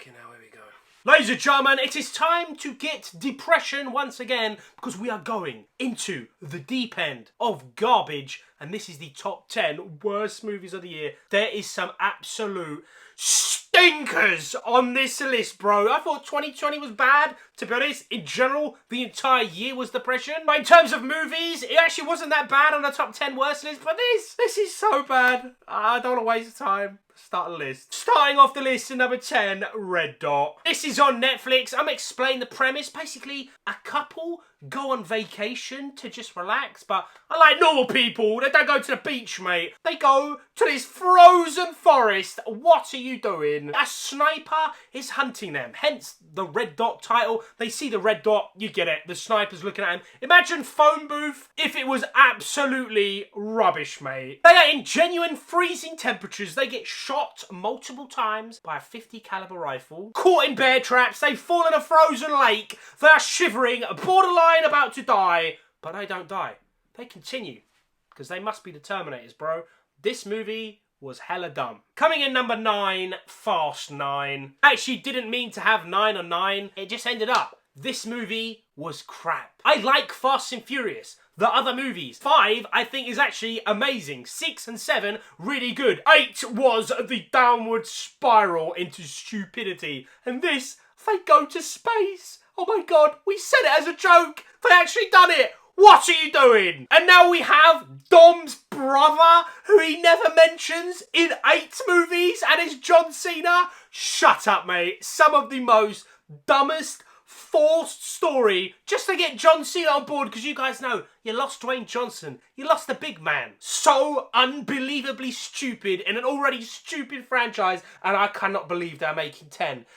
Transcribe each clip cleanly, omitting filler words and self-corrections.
Fucking hell, here we go. Ladies and gentlemen, it is time to get depression once again because we are going into the deep end of garbage and this is the top 10 worst movies of the year. There is some absolute stinkers on this list, bro. I thought 2020 was bad. To be honest, in general, the entire year was depression. But in terms of movies, it actually wasn't that bad on the top 10 worst list. But this is so bad. I don't want to waste time. Start the list. Starting off the list at number 10, Red Dot. This is on Netflix. I'm going to explain the premise. Basically, a couple go on vacation to just relax, but unlike normal people, they don't go to the beach, mate. They go to this frozen forest. What are you doing? A sniper is hunting them, hence the Red Dot title. They see the red dot, you get it. The sniper's looking at him. Imagine Phone Booth if it was absolutely rubbish, mate. They are in genuine freezing temperatures. They get shot multiple times by a 50 caliber rifle. Caught in bear traps. They fall in a frozen lake. They are shivering, borderline about to die, but they don't die. They continue, because they must be the Terminators, bro. This movie was hella dumb. Coming in number 9, Fast 9. Actually didn't mean to have 9 on 9. It just ended up. This movie was crap. I like Fast and Furious. The other movies. 5, I think, is actually amazing. 6 and 7, really good. 8 was the downward spiral into stupidity. And this, they go to space. Oh my god, we said it as a joke. They actually done it. What are you doing? And now we have Dom's brother, who he never mentions in 8 movies, and is John Cena. Shut up, mate. Some of the most dumbest, forced story just to get John Cena on board, because you guys know you lost Dwayne Johnson. You lost the big man. So unbelievably stupid in an already stupid franchise, and I cannot believe they're making 10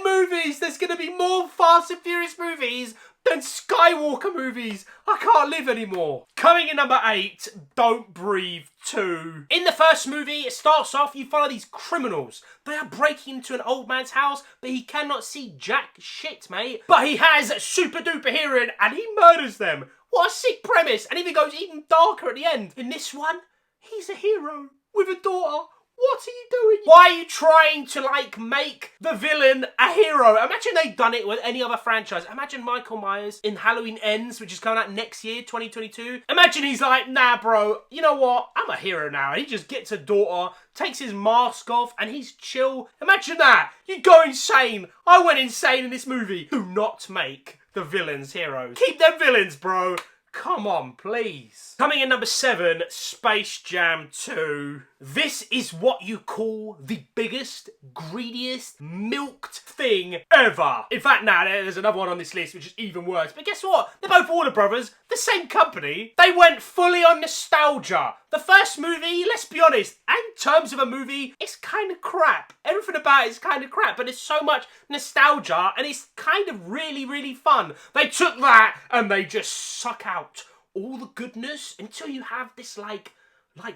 movies. There's going to be more Fast and Furious movies than Skywalker movies. I can't live anymore. Coming in number 8, Don't Breathe 2. In the first movie, it starts off, you follow these criminals. They are breaking into an old man's house, but he cannot see jack shit, mate. But he has super duper hearing and he murders them. What a sick premise. And even goes even darker at the end. In this one, he's a hero with a daughter. What are you doing? Why are you trying to, like, make the villain a hero? Imagine they'd done it with any other franchise. Imagine Michael Myers in Halloween Ends, which is coming out next year, 2022. Imagine he's like, nah, bro, you know what? I'm a hero now. And he just gets a daughter, takes his mask off, and he's chill. Imagine that. You'd go insane. I went insane in this movie. Do not make the villains heroes. Keep them villains, bro. Come on, please. Coming in number 7, Space Jam 2. This is what you call the biggest, greediest, milked thing ever. In fact, now there's another one on this list which is even worse. But guess what? They're both Warner Brothers, the same company. They went fully on nostalgia. The first movie, let's be honest, in terms of a movie, it's kind of crap. Everything about it is kind of crap, but there's so much nostalgia and it's kind of really, really fun. They took that and they just suck out all the goodness until you have this like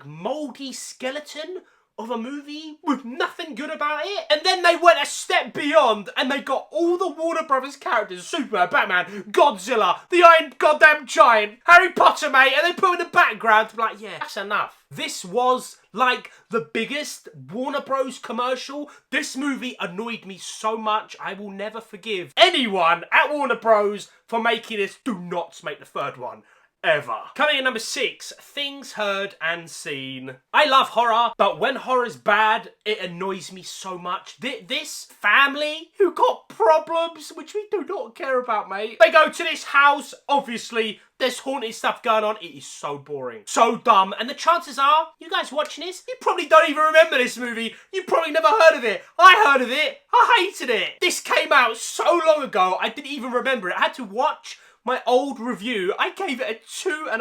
mouldy skeleton of a movie with nothing good about it. And then they went a step beyond and they got all the Warner Brothers characters, Superman, Batman, Godzilla, the Iron Goddamn Giant, Harry Potter, mate, and they put them in the background to be like, yeah, that's enough. This was like the biggest Warner Bros commercial. This movie annoyed me so much. I will never forgive anyone at Warner Bros for making this. Do not make the third one. Ever. Coming in number 6, Things Heard and Seen. I love horror, but when horror's bad, it annoys me so much. This family who got problems, which we do not care about, mate. They go to this house, obviously, there's haunted stuff going on. It is so boring. So dumb. And the chances are, you guys watching this, you probably don't even remember this movie. You probably never heard of it. I heard of it. I hated it. This came out so long ago, I didn't even remember it. I had to watch my old review. I gave it a 2.5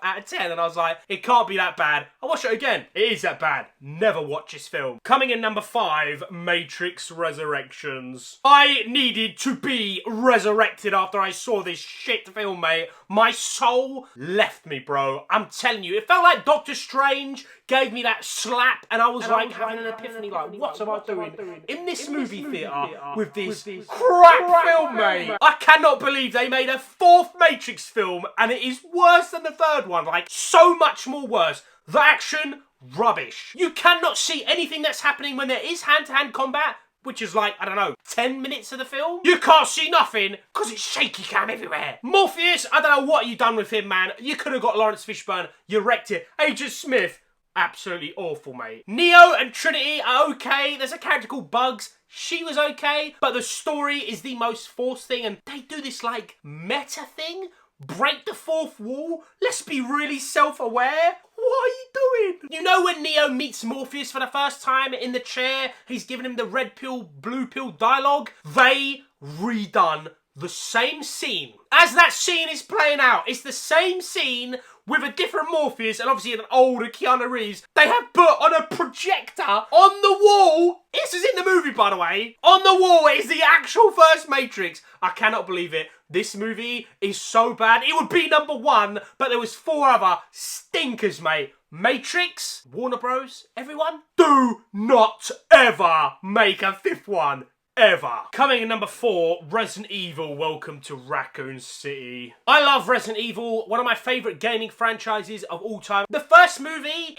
out of 10 and I was like, it can't be that bad. I'll watch it again. It is that bad. Never watch this film. Coming in number 5, Matrix Resurrections. I needed to be resurrected after I saw this shit film, mate. My soul left me, bro. I'm telling you, it felt like Doctor Strange gave me that slap and I was like having an epiphany, like, what am I doing in this movie theatre with this crap film, mate? I cannot believe they made a 4th Matrix film and it is worse than the 3rd one, like so much more worse. The action, rubbish. You cannot see anything that's happening when there is hand-to-hand combat. which is like, I don't know, 10 minutes of the film. You can't see nothing because it's shaky cam everywhere. Morpheus, I don't know what you done with him, man. You could have got Lawrence Fishburne. You wrecked it. Agent Smith, absolutely awful, mate. Neo and Trinity are okay. There's a character called Bugs. She was okay, but the story is the most forced thing, and they do this, like, meta thing. Break the fourth wall. Let's be really self-aware. What are you doing? You know when Neo meets Morpheus for the first time in the chair, he's giving him the red pill, blue pill dialogue? They redone the same scene. As that scene is playing out, it's the same scene with a different Morpheus and obviously an older Keanu Reeves. They have put on a projector on the wall. This is in the movie, by the way. On the wall is the actual first Matrix. I cannot believe it. This movie is so bad. It would be number one, but there was 4 other stinkers, mate. Matrix, Warner Bros, everyone, do not ever make a 5th one. Ever. Coming in number 4, Resident Evil, Welcome to Raccoon City. I love Resident Evil, one of my favourite gaming franchises of all time. The first movie,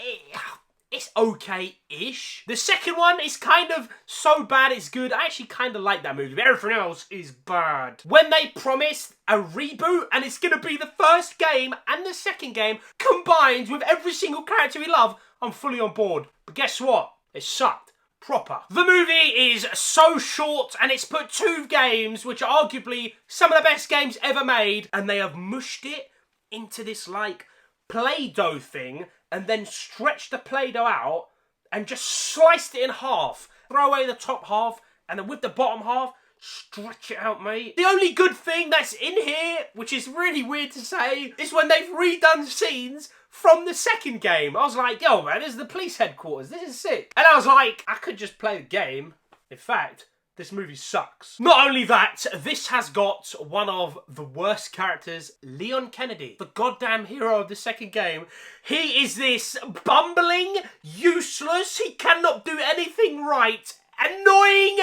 it's okay-ish. The second one is kind of so bad it's good. I actually kind of like that movie, but everything else is bad. When they promised a reboot and it's going to be the first game and the second game combined with every single character we love, I'm fully on board. But guess what? It sucked. Proper. The movie is so short and it's put 2 games which are arguably some of the best games ever made, and they have mushed it into this like Play-Doh thing and then stretched the Play-Doh out and just sliced it in half. Throw away the top half and then with the bottom half stretch it out, mate. The only good thing that's in here, which is really weird to say, is when they've redone scenes from the second game. I was like, yo, man, this is the police headquarters. This is sick. And I was like, I could just play the game. In fact, this movie sucks. Not only that, this has got one of the worst characters, Leon Kennedy, the goddamn hero of the second game. He is this bumbling, useless, he cannot do anything right, annoying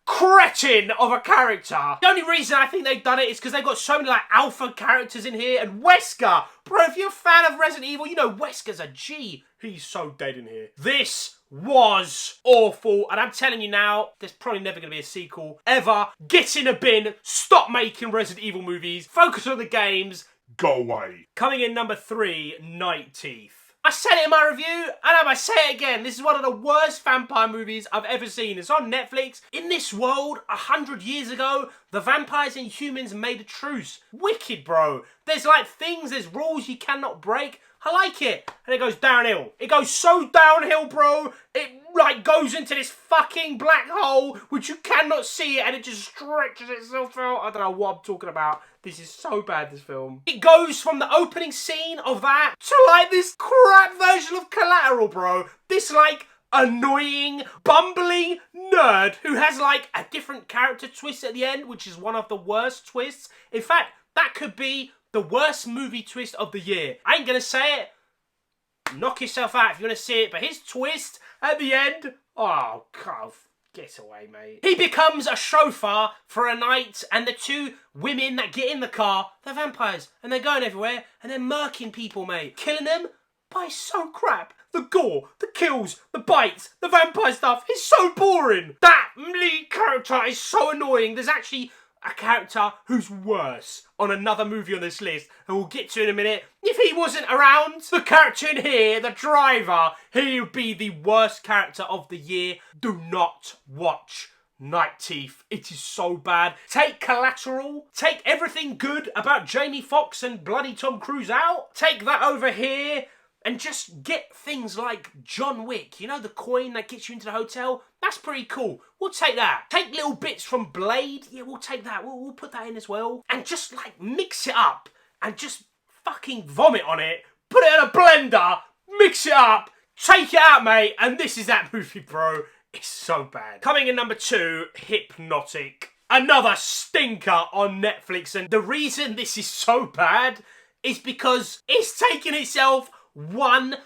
cretin of a character. The only reason I think they've done it is because they've got so many like alpha characters in here, and Wesker. Bro, if you're a fan of Resident Evil, you know Wesker's a G. He's so dead in here. This was awful, and I'm telling you now, there's probably never going to be a sequel ever. Get in a bin, stop making Resident Evil movies, focus on the games, go away. Coming in number 3, Night Teeth. I said it in my review, and I might say it again. This is one of the worst vampire movies I've ever seen. It's on Netflix. In this world, 100 years ago, the vampires and humans made a truce. Wicked, bro. There's like things, there's rules you cannot break. I like it. And it goes downhill. It goes so downhill, bro. It like goes into this fucking black hole, which you cannot see it, and it just stretches itself out. I don't know what I'm talking about. This is so bad, this film. It goes from the opening scene of that to like this crap version of Collateral, bro. This like annoying, bumbling nerd who has like a different character twist at the end, which is one of the worst twists. In fact, that could be the worst movie twist of the year. I ain't gonna say it. Knock yourself out if you want to see it, but his twist at the end, oh, God, get away, mate. He becomes a chauffeur for a night, and the 2 women that get in the car, they're vampires, and they're going everywhere, and they're murking people, mate. Killing them, but it's so crap. The gore, the kills, the bites, the vampire stuff, it's so boring. That lead character is so annoying. There's actually a character who's worse on another movie on this list, and we'll get to in a minute. If he wasn't around, the character in here, the driver, he would be the worst character of the year. Do not watch Night Teeth. It is so bad. Take Collateral. Take everything good about Jamie Foxx and bloody Tom Cruise out. Take that over here. And just get things like John Wick, you know, the coin that gets you into the hotel? That's pretty cool. We'll take that. Take little bits from Blade. Yeah, we'll take that. We'll put that in as well. And just, like, mix it up. And just fucking vomit on it. Put it in a blender. Mix it up. Take it out, mate. And this is that movie, bro. It's so bad. Coming in number 2, Hypnotic. Another stinker on Netflix. And the reason this is so bad is because it's taking itself 100%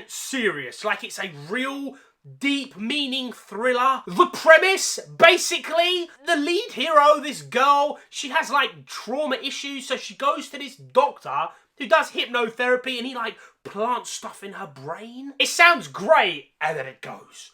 serious, like it's a real deep meaning thriller. The premise, basically, the lead hero, this girl, she has like trauma issues, so she goes to this doctor who does hypnotherapy, and he like plants stuff in her brain. It sounds great, and then it goes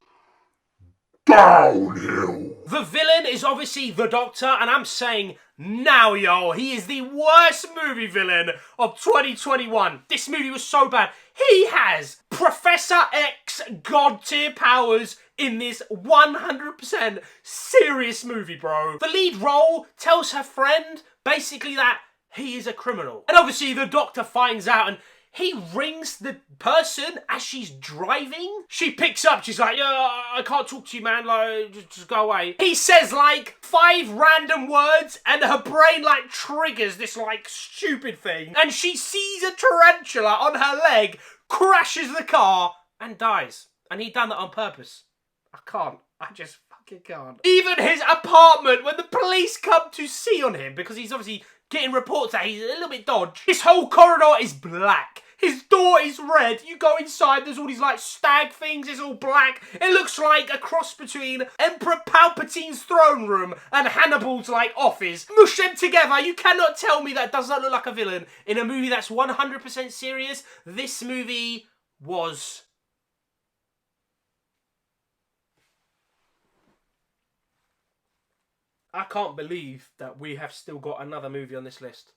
downhill. The villain is obviously the Doctor, and I'm saying now, yo, he is the worst movie villain of 2021. This movie was so bad. He has Professor X god tier powers in this 100% serious movie, bro. The lead role tells her friend basically that he is a criminal. And obviously the Doctor finds out and he rings the person as she's driving. She picks up, she's like, yeah, I can't talk to you, man, like, just go away. He says, like, 5 random words, and her brain, like, triggers this, like, stupid thing. And she sees a tarantula on her leg, crashes the car, and dies. And he done that on purpose. I can't. I just fucking can't. Even his apartment, when the police come to see on him, because he's obviously getting reports that he's a little bit dodgy, his whole corridor is black. His door is red. You go inside, there's all these like stag things, it's all black. It looks like a cross between Emperor Palpatine's throne room and Hannibal's like office. Mush them together. You cannot tell me that does not look like a villain in a movie that's 100% serious. This movie was... I can't believe that we have still got another movie on this list.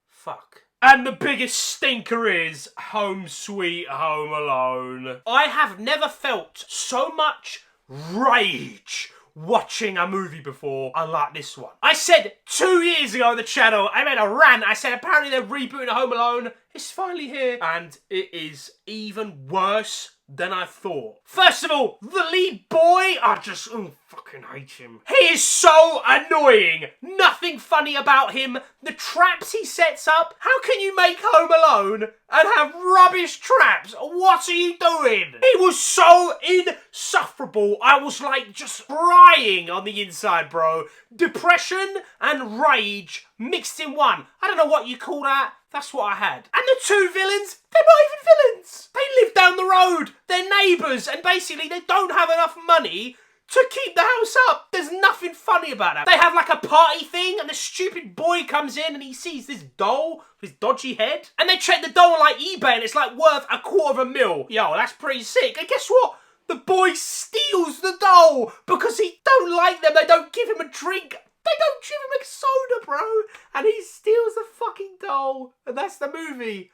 Fuck. And the biggest stinker is Home Sweet Home Alone. I have never felt so much rage watching a movie before unlike this one. I said 2 years ago on the channel, I made a rant. I said apparently they're rebooting Home Alone. It's finally here. And it is even worse than I thought. First of all, the lead boy, I just fucking hate him. He is so annoying. Nothing funny about him. The traps he sets up. How can you make Home Alone and have rubbish traps? What are you doing? He was so insufferable. I was like just crying on the inside, bro. Depression and rage mixed in one. I don't know what you call that. That's what I had. And the 2 villains, they're not even villains. They live down the road. They're neighbours. And basically, they don't have enough money to keep the house up. There's nothing funny about that. They have like a party thing and the stupid boy comes in and he sees this doll with his dodgy head. And they check the doll on like eBay and it's like worth $250,000. Yo, that's pretty sick. And guess what? The boy steals the doll because he don't like them. They don't give him a drink. They don't give him a soda, bro. And he steals the fucking doll. And that's the movie.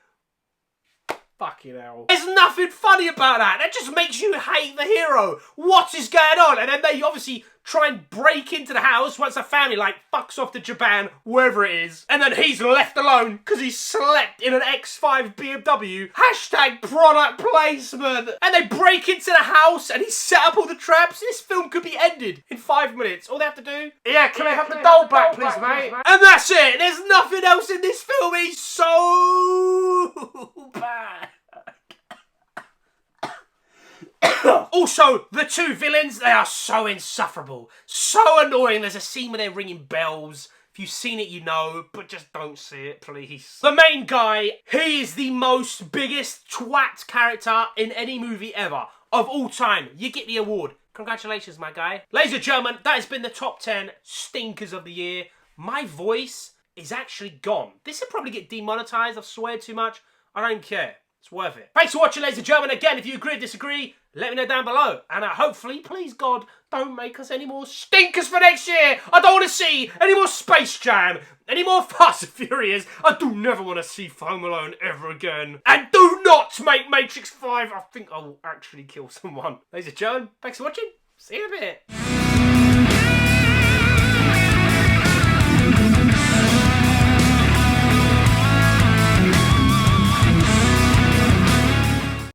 Fucking hell. There's nothing funny about that. That just makes you hate the hero. What is going on? And then they obviously try and break into the house once the family like fucks off to Japan, wherever it is. And then he's left alone because he slept in an X5 BMW. Hashtag product placement. And they break into the house and he set up all the traps. This film could be ended in 5 minutes. All they have to do, yeah, can I have the doll back, please, mate? And that's it. There's nothing else in this film. It's so bad. Also, the 2 villains, they are so insufferable. So annoying. There's a scene where they're ringing bells. If you've seen it, you know, but just don't see it, please. The main guy, he is the most biggest twat character in any movie ever. Of all time. You get the award. Congratulations, my guy. Ladies and gentlemen, that has been the top 10 stinkers of the year. My voice is actually gone. This will probably get demonetized. I've sweared too much. I don't care. It's worth it. Thanks for watching, ladies and gentlemen. Again, if you agree or disagree, let me know down below. And hopefully, please God, don't make us any more stinkers for next year. I don't want to see any more Space Jam, any more Fast and Furious. I do never want to see Home Alone ever again. And do not make Matrix 5. I think I'll actually kill someone. Ladies and gentlemen, thanks for watching. See you in a bit.